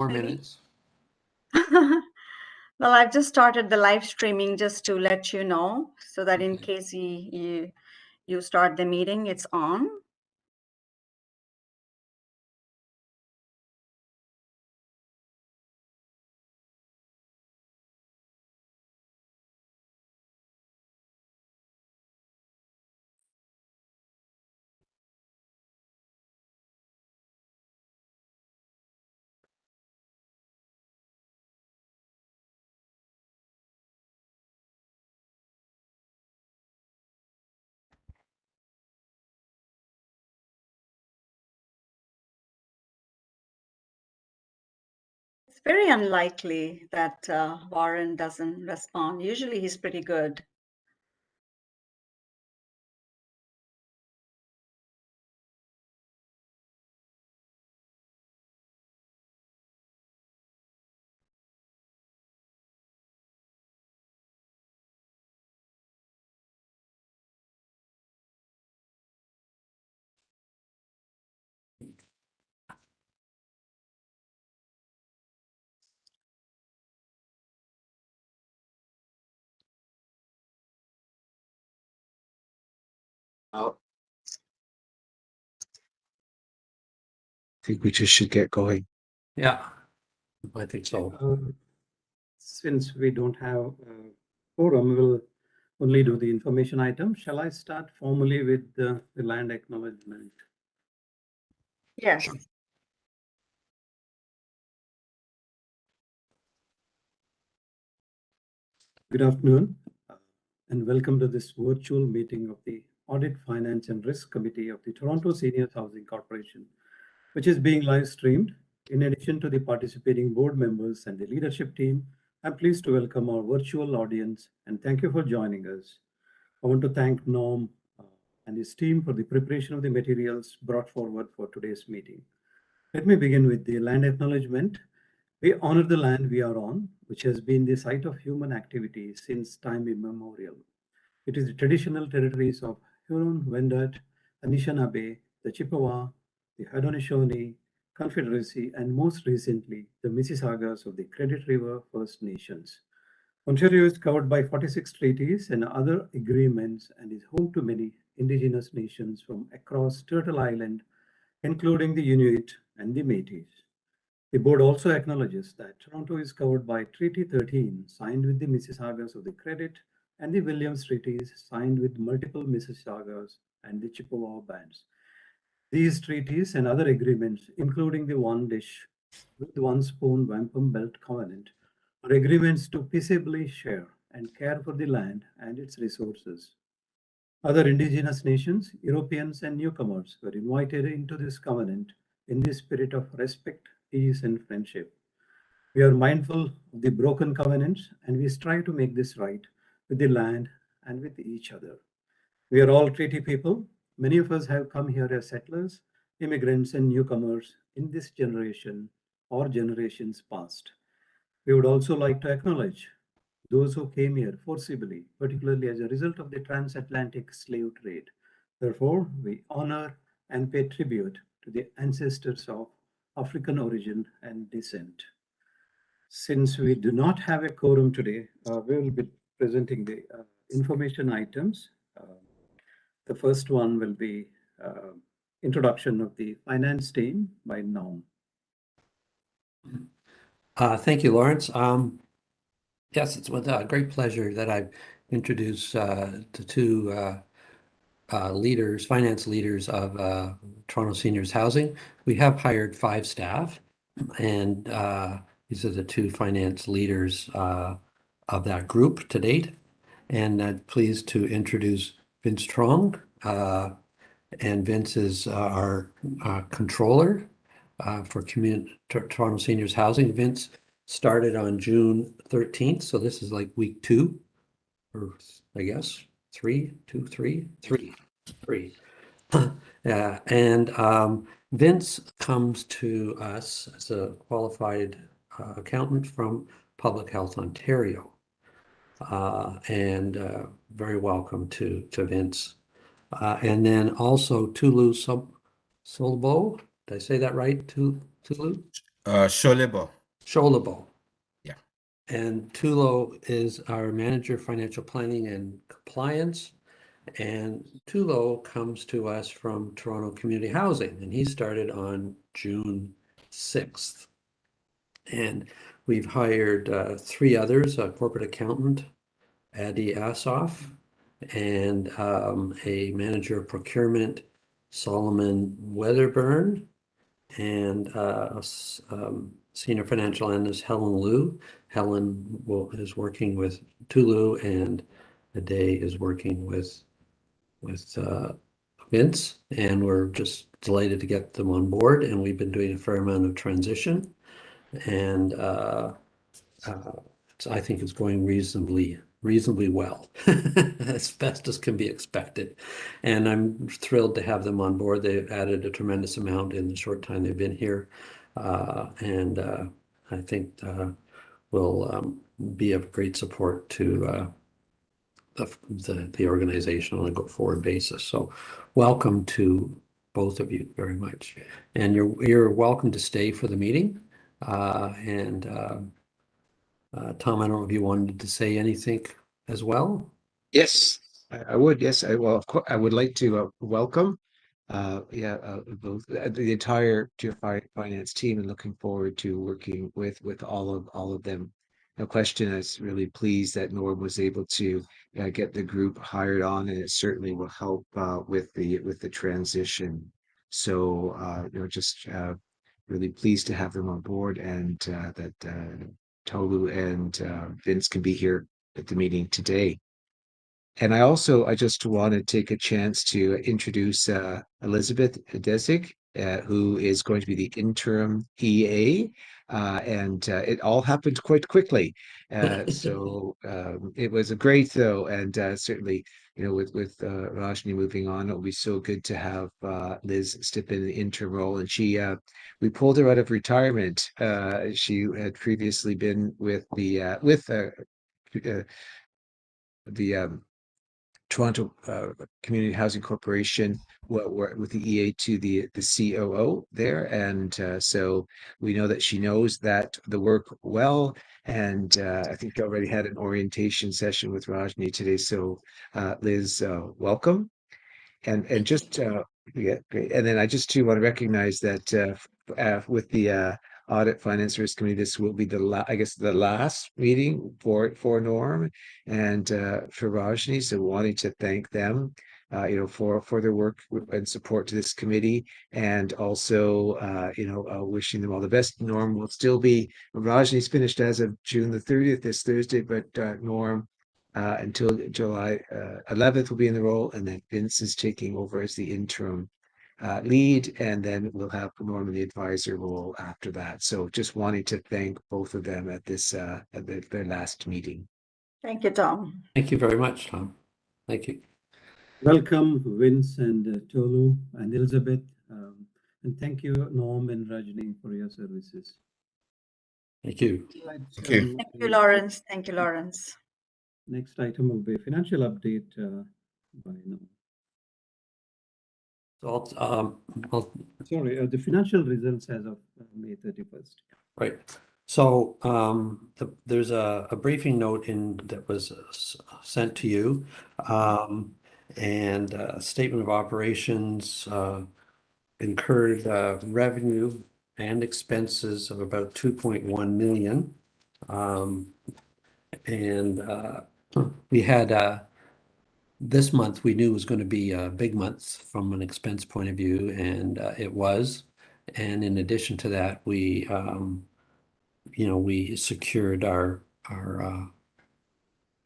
minutes. Well, I've just started the live streaming just to let you know, so that in case you start the meeting, it's on. It's very unlikely that Warren doesn't respond. Usually he's pretty good. Oh. I think we just should get going. Yeah, I think so. Since we don't have a quorum, we'll only do the information item. Shall I start formally with the land acknowledgement? Yes. Sure. Good afternoon, and welcome to this virtual meeting of the Audit, Finance and Risk Committee of the Toronto Seniors Housing Corporation, which is being live streamed. In addition to the participating board members and the leadership team, I'm pleased to welcome our virtual audience and thank you for joining us. I want to thank Norm and his team for the preparation of the materials brought forward for today's meeting. Let me begin with the land acknowledgement. We honor the land we are on, which has been the site of human activity since time immemorial. It is the traditional territories of Huron-Wendat, Anishinaabe, the Chippewa, the Haudenosaunee Confederacy, and most recently, the Mississaugas of the Credit River First Nations. Ontario is covered by 46 treaties and other agreements and is home to many Indigenous nations from across Turtle Island, including the Inuit and the Métis. The board also acknowledges that Toronto is covered by Treaty 13, signed with the Mississaugas of the Credit, and the Williams Treaties, signed with multiple Mississaugas and the Chippewa bands. These treaties and other agreements, including the One Dish with One Spoon Wampum Belt Covenant, are agreements to peaceably share and care for the land and its resources. Other Indigenous nations, Europeans, and newcomers were invited into this covenant in the spirit of respect, peace, and friendship. We are mindful of the broken covenants and we strive to make this right with the land and with each other. We are all treaty people. Many of us have come here as settlers, immigrants, and newcomers in this generation or generations past. We would also like to acknowledge those who came here forcibly, particularly as a result of the transatlantic slave trade. Therefore, we honor and pay tribute to the ancestors of African origin and descent. Since we do not have a quorum today, we will be presenting the information items. The first one will be introduction of the finance team by Norm. Thank you, Lawrence. Yes, it's with great pleasure that I've introduced the two finance leaders of Toronto Seniors Housing. We have hired 5 staff, and these are the 2 finance leaders of that group to date. And I'm pleased to introduce Vince Trong, and Vince is our controller for Toronto Seniors Housing. Vince started on June 13th, so this is like week 2, or I guess 3. And Vince comes to us as a qualified accountant from Public Health Ontario, and very welcome to Vince. And then also Tulu Solbo, did I say that right? Tulu? Sholebo. Sholabo. Yeah. And Tulo is our manager, financial planning and compliance. And Tulo comes to us from Toronto Community Housing, and he started on June 6th. And we've hired three others, a corporate accountant, Adi Asoff, and a manager of procurement, Solomon Weatherburn, and senior financial analyst, Helen Liu. Helen is working with Tulu, and Ade is working with Vince, and we're just delighted to get them on board. And we've been doing a fair amount of transition, and I think it's going reasonably well, as best as can be expected. And I'm thrilled to have them on board. They've added a tremendous amount in the short time they've been here, and I think will be of great support to the organization on a go-forward basis. So welcome to both of you very much. And you're welcome to stay for the meeting. Tom, I don't know if you wanted to say anything as well. Yes, I would. Yes, well, of course, I would like to welcome, both the entire finance team, and looking forward to working with all of them. No question, I was really pleased that Norm was able to get the group hired on, and it certainly will help with the transition. So, just really pleased to have them on board, and that Tolu and Vince can be here at the meeting today. And I just want to take a chance to introduce Elizabeth Desig, who is going to be the interim EA. And it all happened quite quickly. It was a great, though, and certainly, with Rajni moving on, it'll be so good to have Liz step in the interim role. And we pulled her out of retirement. She had previously been with the Toronto Community Housing Corporation, with the EA to the COO there, and so we know that she knows the work well, and I think I already had an orientation session with Rajni today. So, Liz, welcome. And just yeah, great. And then I just too want to recognize that with the Audit Finance Risk Committee, this will be the last meeting for Norm and for Rajni. So wanting to thank them, for their work and support to this committee, and also wishing them all the best. Norm will still be Rajni's finished as of June the 30th, this Thursday, but Norm until July 11th will be in the role, and then Vince is taking over as the interim lead, and then we'll have Norm in the advisor role after that. So just wanting to thank both of them at their last meeting. Thank you, Tom. Thank you very much, Tom. Thank you. Welcome, Vince and Tolu and Elizabeth. And thank you, Norm and Rajni, for your services. Thank you. Thank you. Thank you, Lawrence. Thank you, Lawrence. Next item will be financial update by Norm. So Sorry, the financial results as of May 31st. right. So there's a briefing note that was sent to you, and a statement of operations, incurred revenue and expenses of about 2.1 million. We had this month we knew was going to be a big month from an expense point of view, and it was. And in addition to that, we secured our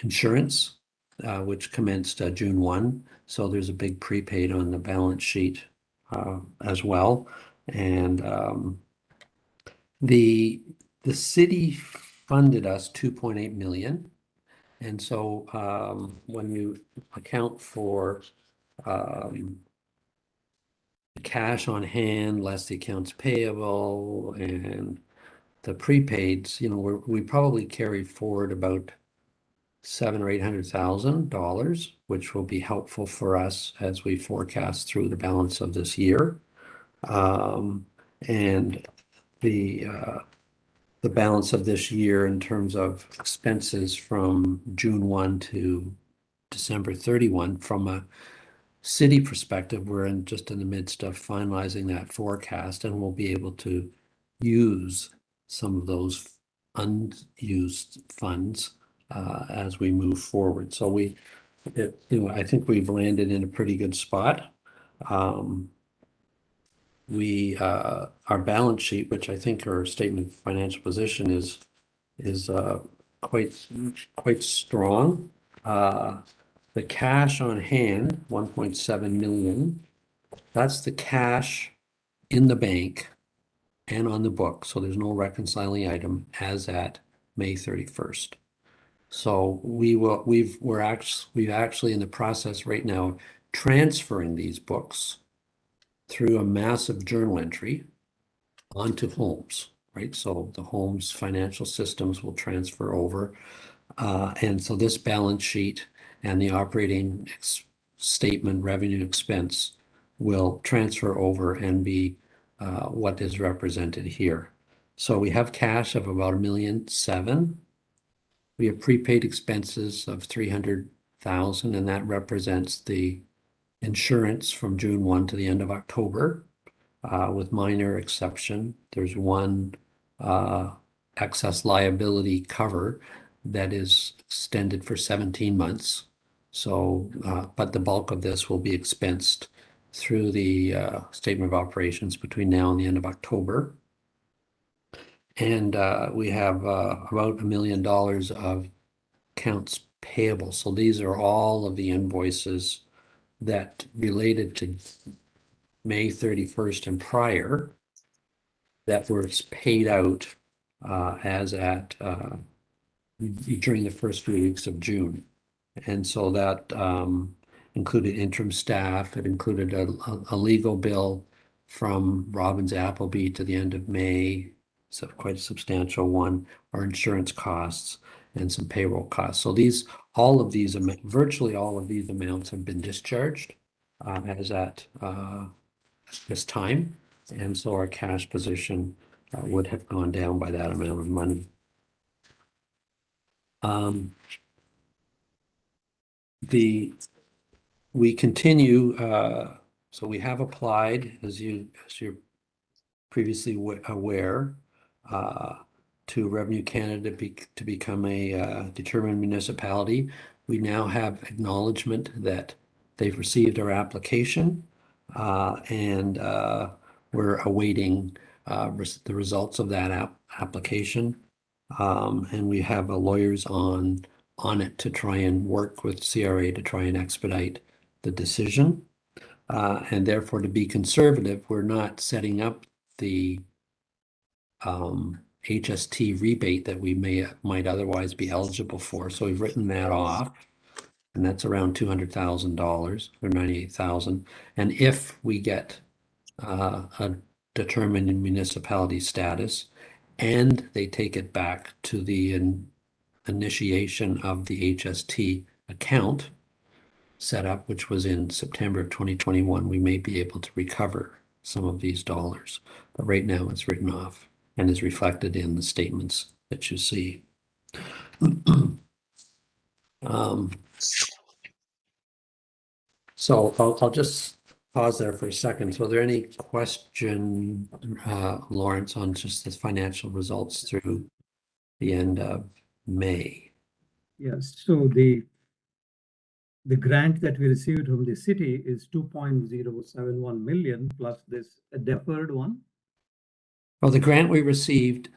insurance, which commenced June 1. So there's a big prepaid on the balance sheet as well. And the city funded us 2.8 million. And so when you account for cash on hand, less the accounts payable and the prepaids, we probably carried forward about $700,000 or $800,000, which will be helpful for us as we forecast through the balance of this year. And the balance of this year in terms of expenses from June 1 to December 31. From a city perspective, we're just in the midst of finalizing that forecast, and we'll be able to use some of those unused funds as we move forward. So I think we've landed in a pretty good spot. Our balance sheet, which I think our statement of financial position is quite strong. The cash on hand, 1.7 million, that's the cash in the bank and on the book. So there's no reconciling item as at May 31st. So we're actually in the process right now transferring these books through a massive journal entry onto Holmes, right? So the Holmes financial systems will transfer over. And so this balance sheet and the operating statement, revenue expense, will transfer over and be what is represented here. So we have cash of about $1.7 million. We have prepaid expenses of $300,000, and that represents the insurance from June 1 to the end of October, with minor exception. There's one excess liability cover that is extended for 17 months. So, but the bulk of this will be expensed through the statement of operations between now and the end of October. And we have about $1 million of accounts payable. So these are all of the invoices that related to May 31st and prior that were paid out as at during the first few weeks of June. And so that included interim staff. It included a legal bill from Robbins Appleby to the end of May. So quite a substantial one. Our insurance costs and some payroll costs. So virtually all of these amounts have been discharged as at this time. And so our cash position would have gone down by that amount of money. We continue, so we have applied, as you're previously aware, to Revenue Canada to become a determined municipality. We now have acknowledgement that they've received our application, and we're awaiting the results of that application. And we have lawyers on it to try and work with CRA to try and expedite the decision. And therefore, to be conservative, we're not setting up the HST rebate that we might otherwise be eligible for. So we've written that off, and that's around $200,000 or $98,000. And if we get a determined municipality status, and they take it back to the initiation of the HST account setup, which was in September of 2021, we may be able to recover some of these dollars. But right now it's written off and is reflected in the statements that you see. So I'll just pause there for a second. So are there any question, Lawrence, on just the financial results through the end of May? Yes, so the grant that we received from the city is 2.071 million plus this deferred one. Well, the grant we received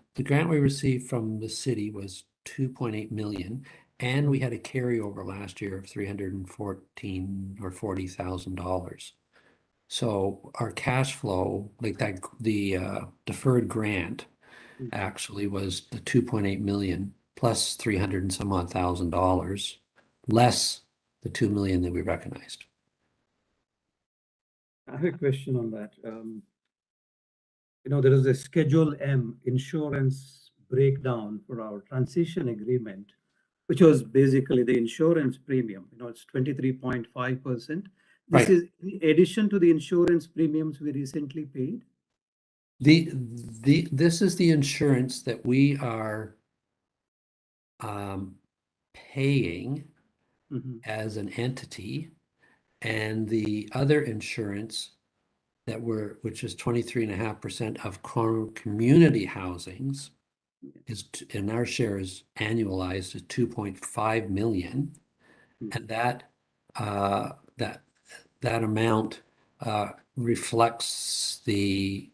from the city was 2.8 million, and we had a carryover last year of $314,000 or $40,000. So our cash flow, like that, the deferred grant actually was the 2.8 million plus 300 and some odd $1,000 less the 2 million that we recognized. I have a question on that. There is a Schedule M insurance breakdown for our transition agreement, which was basically the insurance premium. It's 23.5%. This is in addition to the insurance premiums we recently paid. This is the insurance that we are paying Mhm. as an entity, and the other insurance which is 23.5% of community housings and our share is annualized at 2.5 million. Mhm. And that amount reflects the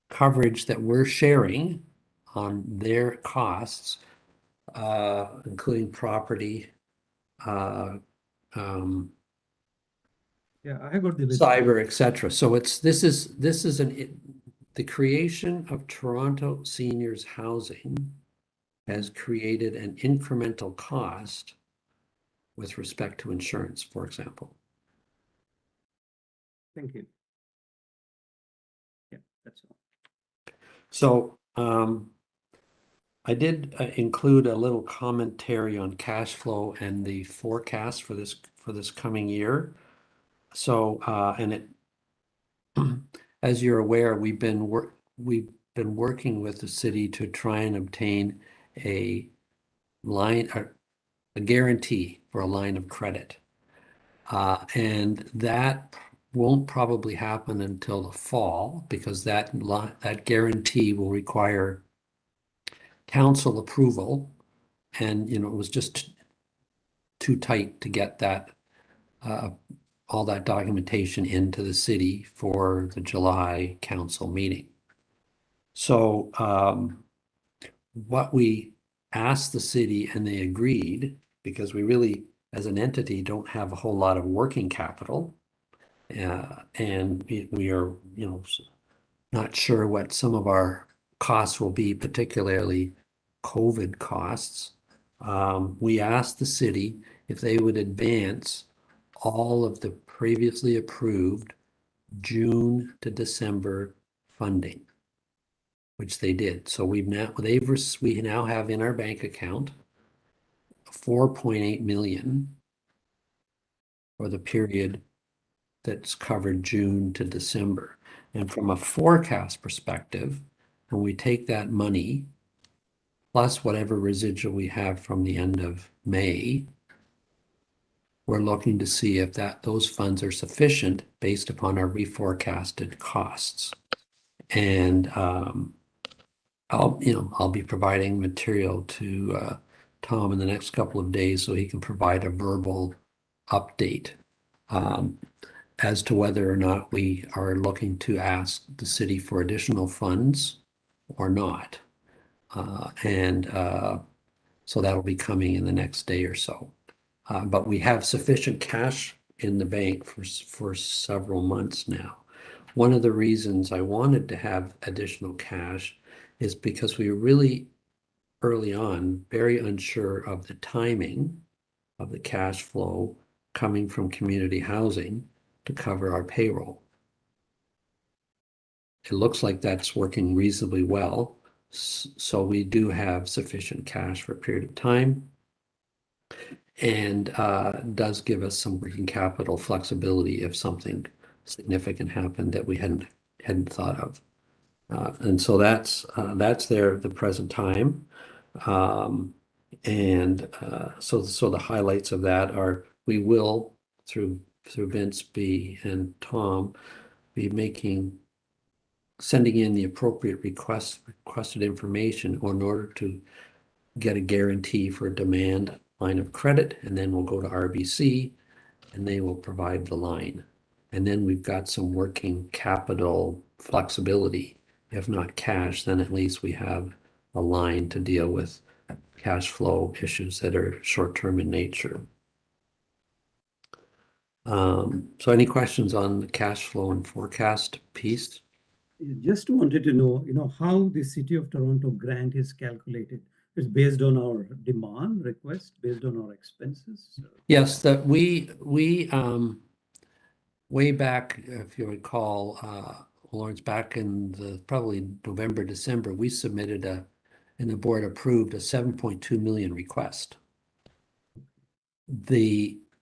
coverage that we're sharing on their costs, including property, um, Yeah, I got the list. cyber, etc. So this is the creation of Toronto Seniors Housing has created an incremental cost with respect to insurance, for example. Thank you. Yeah, that's all. So I did include a little commentary on cash flow and the forecast for this coming year. So as you're aware, we've been working with the city to try and obtain a guarantee for a line of credit. And that won't probably happen until the fall because that guarantee will require council approval. And, it was just too tight to get that all that documentation into the city for the July council meeting. So what we asked the city and they agreed, because we really, as an entity, don't have a whole lot of working capital. And we are, not sure what some of our costs will be, particularly COVID costs. We asked the city if they would advance all of the previously approved June to December funding, which they did. So we now have in our bank account 4.8 million for the period that's covered June to December. And from a forecast perspective, when we take that money plus whatever residual we have from the end of May, we're looking to see if those funds are sufficient based upon our reforecasted costs. And I'll be providing material to Tom in the next couple of days so he can provide a verbal update as to whether or not we are looking to ask the city for additional funds or not. So that'll be coming in the next day or so. But we have sufficient cash in the bank for several months now. One of the reasons I wanted to have additional cash is because we were really early on very unsure of the timing of the cash flow coming from community housing to cover our payroll. It looks like that's working reasonably well. So we do have sufficient cash for a period of time. And does give us some working capital flexibility if something significant happened that we hadn't thought of. And so that's there at the present time. So the highlights of that are we will through Vince B and Tom be sending in the appropriate requested information in order to get a guarantee for a demand line of credit, and then we'll go to RBC and they will provide the line. And then we've got some working capital flexibility. If not cash, then at least we have a line to deal with cash flow issues that are short-term in nature. So any questions on the cash flow and forecast piece? Just wanted to know, how the City of Toronto grant is calculated. It's based on our demand request, based on our expenses. Yes, that we way back, if you recall, Lawrence, back in probably November, December, we submitted and the board approved a 7.2 million request.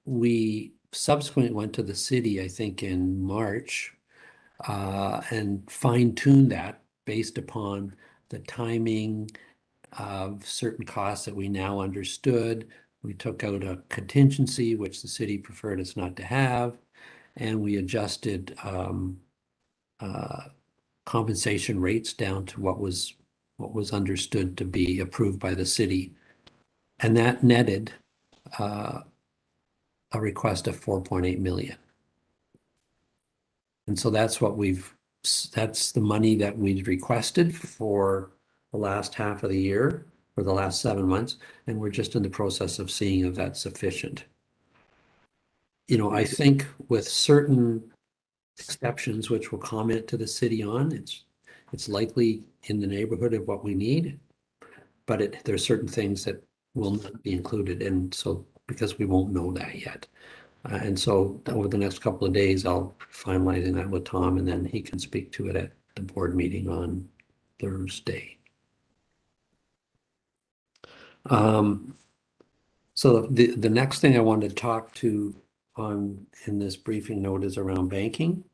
We subsequently went to the city, I think in March, and fine tune that based upon the timing of certain costs that we now understood. We took out a contingency, which the city preferred us not to have, and we adjusted compensation rates down to what was understood to be approved by the city. And that netted a request of 4.8 million. And so that's the money that we'd requested for the last half of the year, for the last 7 months, and we're just in the process of seeing if that's sufficient. You know, I think with certain exceptions, which we'll comment to the city on, it's likely in the neighborhood of what we need, but there's certain things that will not be included, and so because we won't know that yet. And so over the next couple of days, I'll be finalizing that with Tom, and then he can speak to it at the board meeting on Thursday. So the next thing I wanted to talk to in this briefing note is around banking.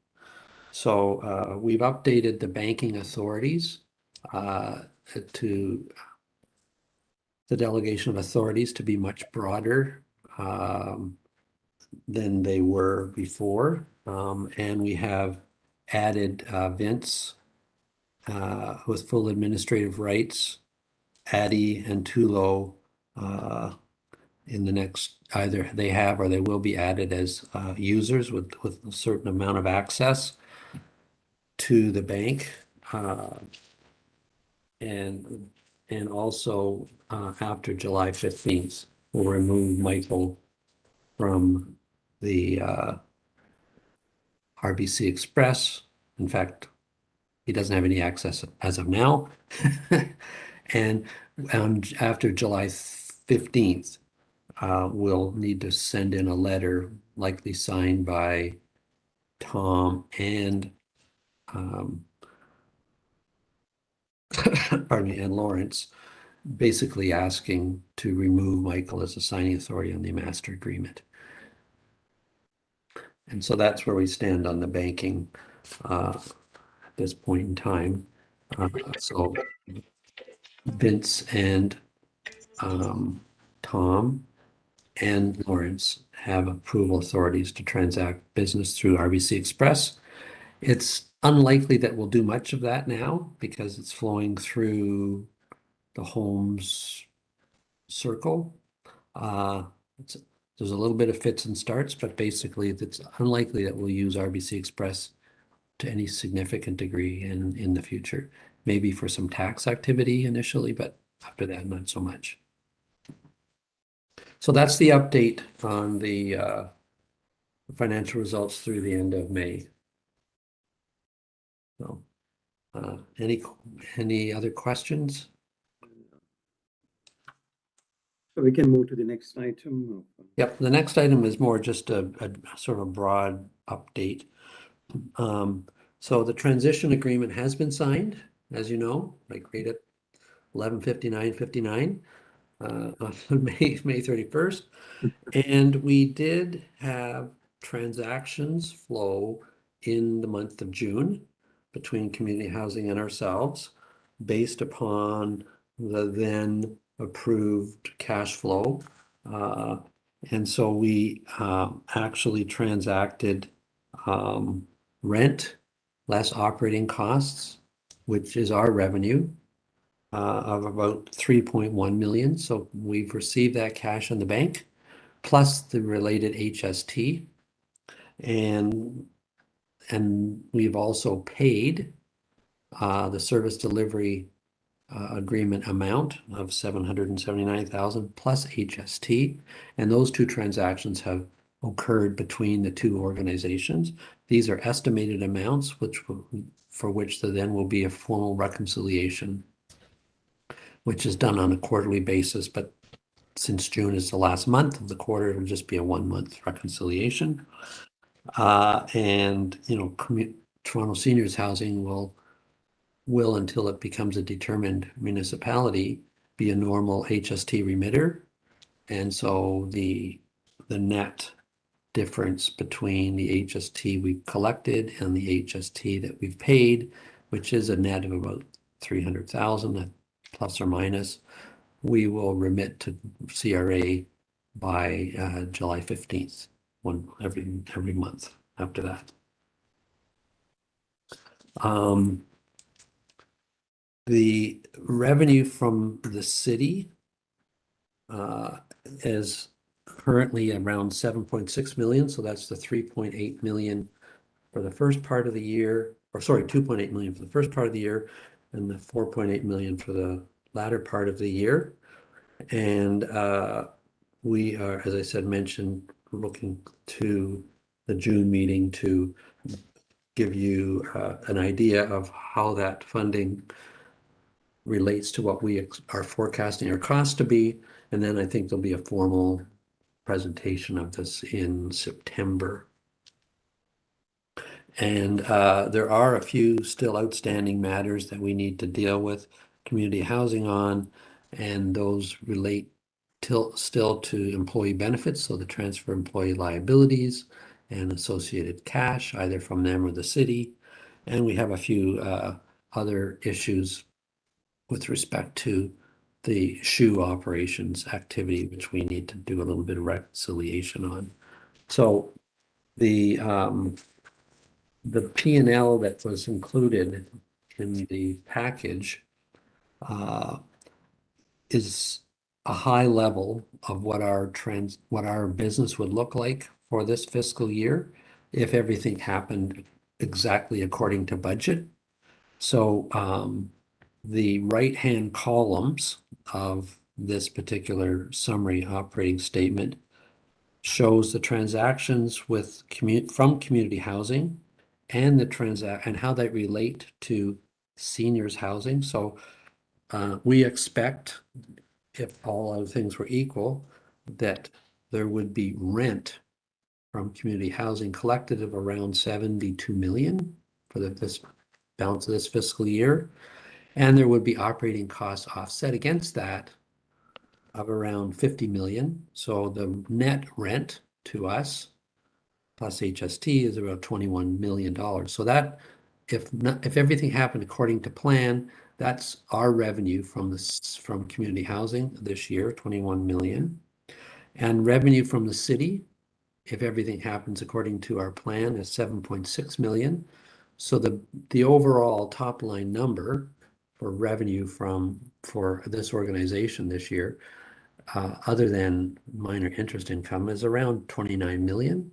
So we've updated the banking authorities to the delegation of authorities to be much broader than they were before. And we have added Vince with full administrative rights, Addie and Tulo in the next, either they have or they will be added as users with a certain amount of access to the bank. And also after July 15th, we'll remove Michael from the RBC Express. In fact, he doesn't have any access as of now. And after July 15th, we'll need to send in a letter, likely signed by Tom and pardon me, and Lawrence, basically asking to remove Michael as a signing authority on the master agreement. And so that's where we stand on the banking at this point in time. So Vince and Tom and Lawrence have approval authorities to transact business through RBC Express. It's unlikely that we'll do much of that now because it's flowing through the Holmes circle. There's a little bit of fits and starts, but basically it's unlikely that we'll use RBC Express to any significant degree in the future. Maybe for some tax activity initially, but after that, not so much. So that's the update on the financial results through the end of May. So, any other questions? So we can move to the next item. Yep, the next item is more just a sort of a broad update. So the transition agreement has been signed, as you know, like right at 11:59:59 on May 31st. And we did have transactions flow in the month of June between community housing and ourselves based upon the then approved cash flow. And so we actually transacted rent less operating costs, which is our revenue, of about 3.1 million. So we've received that cash in the bank, plus the related HST. And we've also paid the service delivery agreement amount of 779,000 plus HST. And those two transactions have occurred between the two organizations. These are estimated amounts for which there then will be a formal reconciliation, which is done on a quarterly basis, but since June is the last month of the quarter, it'll just be a 1-month reconciliation. And you know, Toronto Seniors Housing will until it becomes a determined municipality be a normal HST remitter, and so the net difference between the HST we've collected and the HST that we've paid, which is a net of about 300,000 plus or minus. We will remit to CRA by July 15th, every month after that. The revenue from the city is currently around 7.6 million, so that's the 3.8 million for the first part of the year, or sorry, 2.8 million for the first part of the year, and the 4.8 million for the latter part of the year. And we are, as I said, mentioned, looking to the June meeting to give you an idea of how that funding relates to what we are forecasting our costs to be. And then I think there'll be a formal presentation of this in September. And there are a few still outstanding matters that we need to deal with community housing on, and those relate still to employee benefits, so the transfer employee liabilities and associated cash, either from them or the city. And we have a few other issues with respect to the shoe operations activity, which we need to do a little bit of reconciliation on. So the P&L that was included in the package is a high level of what our business would look like for this fiscal year if everything happened exactly according to budget. So the right-hand columns of this particular summary operating statement shows the transactions from community housing and and how they relate to seniors housing. So we expect, if all other things were equal, that there would be rent from community housing collected of around 72 million for this balance of this fiscal year. And there would be operating costs offset against that of around 50 million. So the net rent to us plus HST is about $21 million. So that if everything happened according to plan, that's our revenue from community housing this year, 21 million. And revenue from the city, if everything happens according to our plan, is 7.6 million. So the overall top line number for revenue for this organization this year, other than minor interest income, is around 29 million.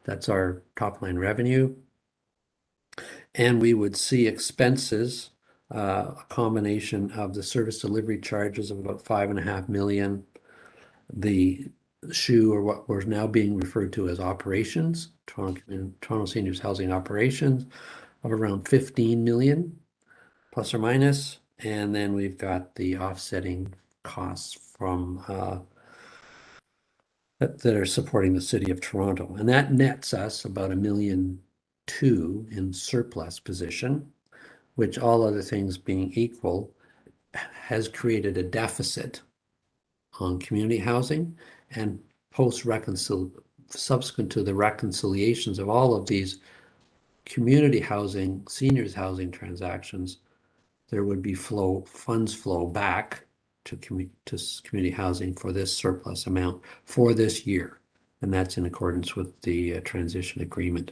That's our top line revenue. And we would see expenses, a combination of the service delivery charges of about 5.5 million, the SHU, or what we're now being referred to as operations, Toronto Seniors Housing Operations, of around 15 million, plus or minus. And then we've got the offsetting costs from that are supporting the city of Toronto. And that nets us about $1.2 million in surplus position, which, all other things being equal, has created a deficit on community housing. And subsequent to the reconciliations of all of these community housing, seniors housing transactions, there would be funds flow back to community housing for this surplus amount for this year. And that's in accordance with the transition agreement.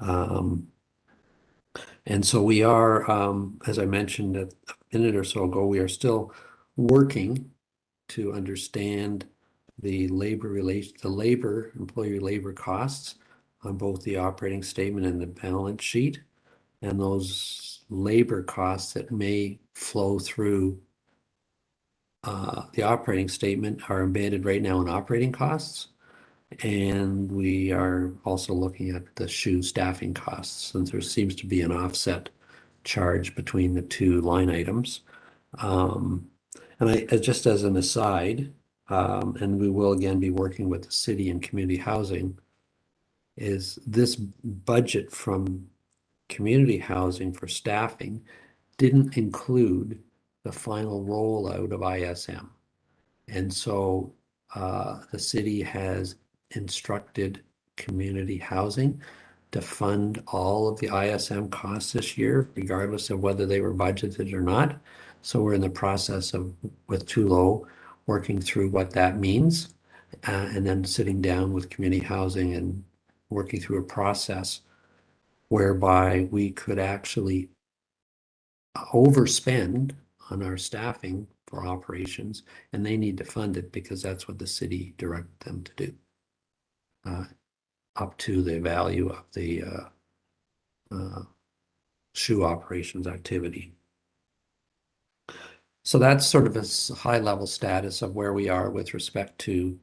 And so we are, as I mentioned a minute or so ago, we are still working to understand the employee labor costs on both the operating statement and the balance sheet. And those labor costs that may flow through the operating statement are embedded right now in operating costs. And we are also looking at the SHU staffing costs, since there seems to be an offset charge between the two line items. And just as an aside, and we will again be working with the city and community housing, is this budget from community housing for staffing didn't include the final rollout of ISM. And so the city has instructed community housing to fund all of the ISM costs this year, regardless of whether they were budgeted or not. So we're in the process of, with Tulo, working through what that means, and then sitting down with community housing and working through a process whereby we could actually overspend on our staffing for operations, and they need to fund it because that's what the city directed them to do, up to the value of the shoe operations activity. So that's sort of a high level status of where we are with respect to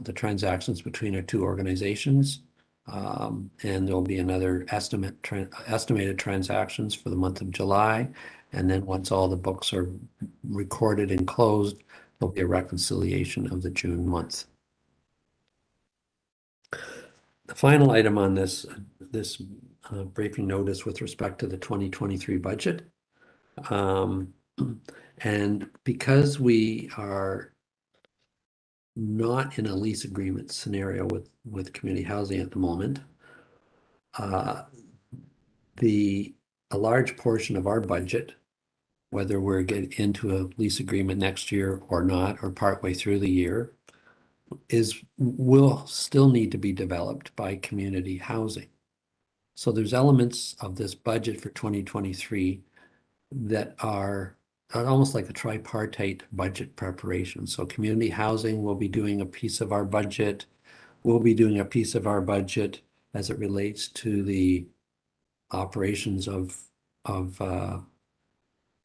the transactions between our two organizations. And there'll be another estimated transactions for the month of July. And then once all the books are recorded and closed, there'll be a reconciliation of the June month. The final item on this briefing notice with respect to the 2023 budget. And because we are not in a lease agreement scenario with community housing at the moment, a large portion of our budget, whether we're getting into a lease agreement next year or not, or partway through the year, will still need to be developed by community housing. So there's elements of this budget for 2023 that are almost like a tripartite budget preparation. So community housing will be doing a piece of our budget. We'll be doing a piece of our budget as it relates to the operations of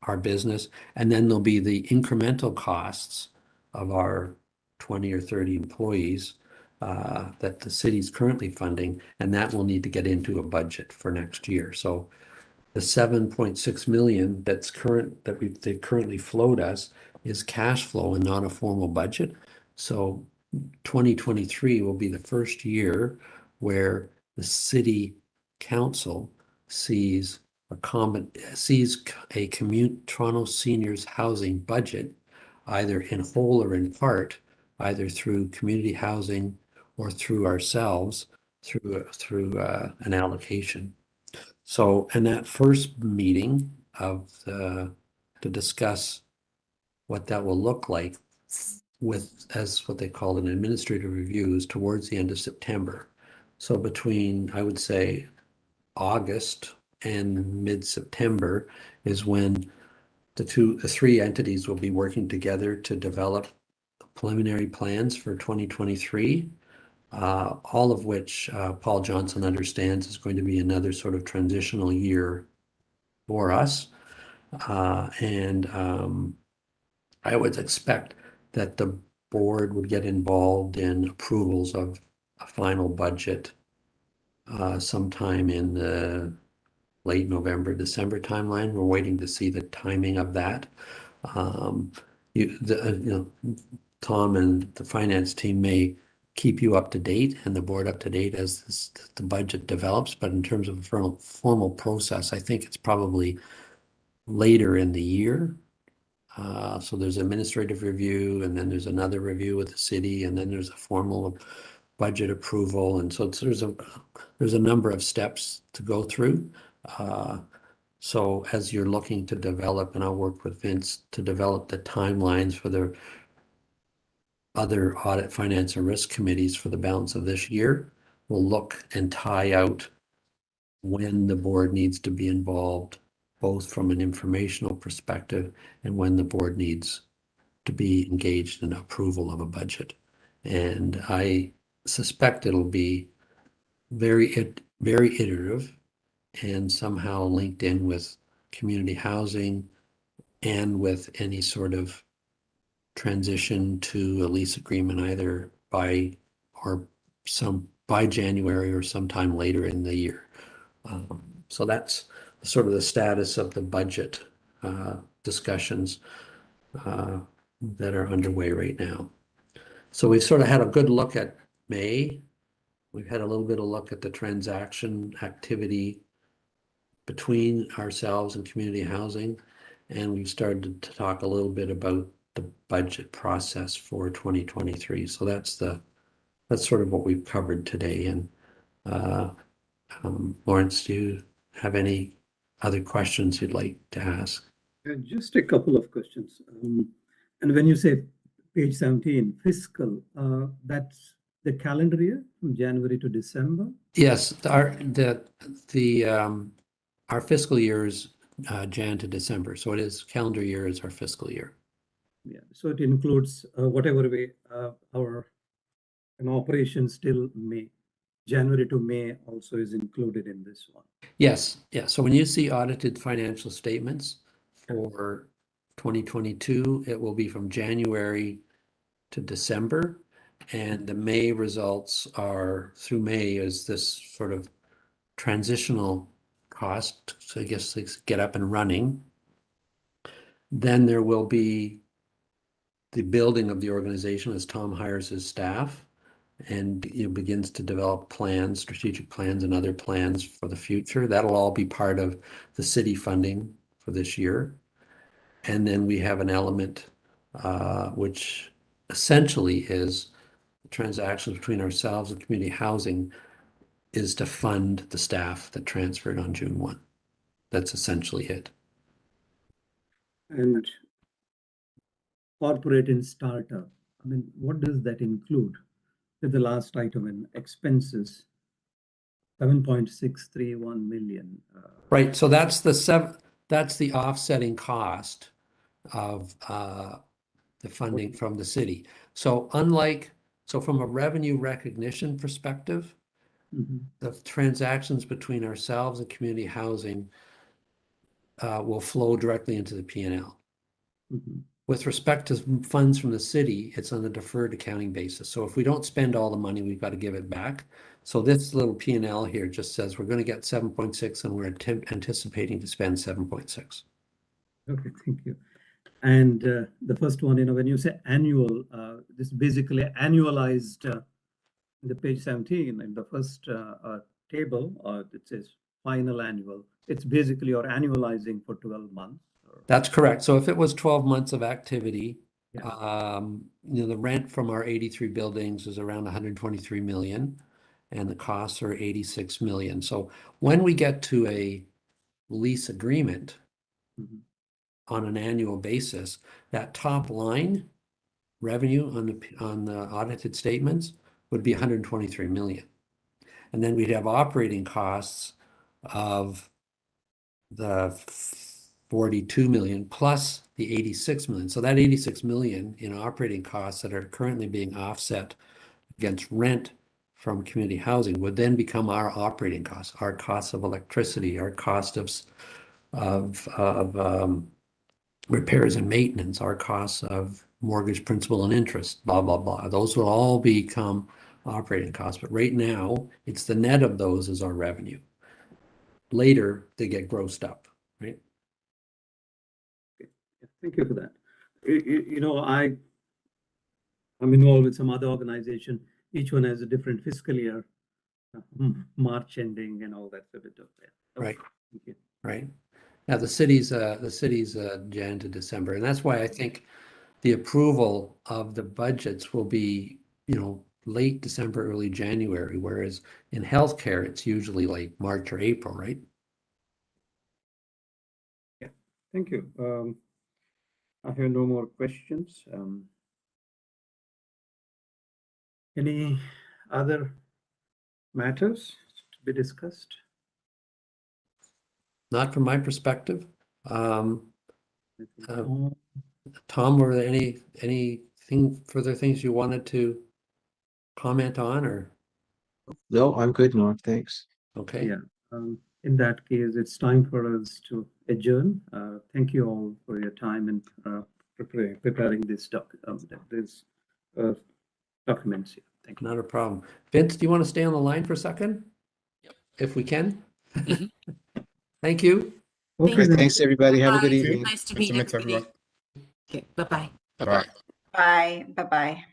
our business. And then there'll be the incremental costs of our 20 or 30 employees that the city's currently funding, and that will need to get into a budget for next year. So the 7.6 million they currently float us is cash flow and not a formal budget. So 2023 will be the first year where the city council sees a Toronto seniors housing budget, either in whole or in part, either through community housing or through ourselves, through an allocation. So in that first meeting to discuss what that will look like as what they call an administrative review is towards the end of September. So between, I would say, August and mid-September is when the three entities will be working together to develop preliminary plans for 2023. All of which Paul Johnson understands is going to be another sort of transitional year for us. And I would expect that the board would get involved in approvals of a final budget sometime in the late November, December timeline. We're waiting to see the timing of that. Tom and the finance team may keep you up to date and the board up to date as the budget develops. But in terms of a formal process, I think it's probably later in the year. So there's administrative review, and then there's another review with the city, and then there's a formal budget approval. And so there's a number of steps to go through. So as you're looking to develop, and I'll work with Vince to develop the timelines for the other audit, finance, and risk committees for the balance of this year, we'll look and tie out when the board needs to be involved, both from an informational perspective and when the board needs to be engaged in approval of a budget. And I suspect it'll be very iterative and somehow linked in with community housing and with any sort of transition to a lease agreement either by January or sometime later in the year. So that's sort of the status of the budget discussions that are underway right now. So we've sort of had a good look at May. We've had a little bit of look at the transaction activity between ourselves and community housing, and we've started to talk a little bit about the budget process for 2023. So that's the that's sort of what we've covered today. And Lawrence, do you have any other questions you'd like to ask? Just a couple of questions. And when you say page 17, fiscal, that's the calendar year from January to December? Yes, our fiscal year is Jan to December, so it is calendar year is our fiscal year. Yeah, so it includes whatever way our operations till May. January to May also is included in this one. Yes, yeah. So when you see audited financial statements for 2022, it will be from January to December. And the May results are through May is this sort of transitional cost. So I guess it's get up and running. Then there will be the building of the organization as Tom hires his staff and begins to develop plans, strategic plans and other plans for the future. That'll all be part of the city funding for this year. And then we have an element which essentially is transactions between ourselves and community housing is to fund the staff that transferred on June 1. That's essentially it. And corporate and startup, I mean, what does that include? With the last item in expenses, 7.631 million. Right, so that's the offsetting cost of the funding from the city. So from a revenue recognition perspective, the transactions between ourselves and community housing will flow directly into the P&L. With respect to funds from the city, it's on a deferred accounting basis. So if we don't spend all the money, we've got to give it back. So this little P&L here just says we're going to get 7.6 and we're anticipating to spend 7.6. Okay, thank you. And the first one, when you say annual, this basically annualized in the page 17 in the first table, it says final annual. It's basically you're annualizing for 12 months. That's correct. So if it was 12 months of activity, the rent from our 83 buildings is around 123 million and the costs are 86 million. So when we get to a lease agreement on an annual basis, that top line revenue on the audited statements would be 123 million. And then we'd have operating costs of the 42 million plus the 86 million. So that 86 million in operating costs that are currently being offset against rent from community housing would then become our operating costs, our costs of electricity, our cost of repairs and maintenance, our costs of mortgage principal and interest, blah, blah, blah. Those will all become operating costs. But right now, it's the net of those is our revenue. Later, they get grossed up, right? Thank you for that. I'm involved with some other organization. Each one has a different fiscal year, March ending and all that sort of stuff. Right. Thank you. Right. Now the city's Jan to December, and that's why I think the approval of the budgets will be, late December, early January, whereas in healthcare it's usually like March or April, right? Yeah. Thank you. I have no more questions. Any other matters to be discussed? Not from my perspective. Tom, were there anything further things you wanted to comment on or? No, I'm good, Norm. Thanks. Okay. Yeah. In that case, it's time for us to adjourn. Thank you all for your time and preparing this documents here. Thank you. Not a problem. Vince, do you want to stay on the line for a second? Yep. If we can. Thank you. Okay, then. Thanks, everybody. Have a good Bye. evening. Nice to meet everybody. Okay, bye-bye. Bye. Bye-bye.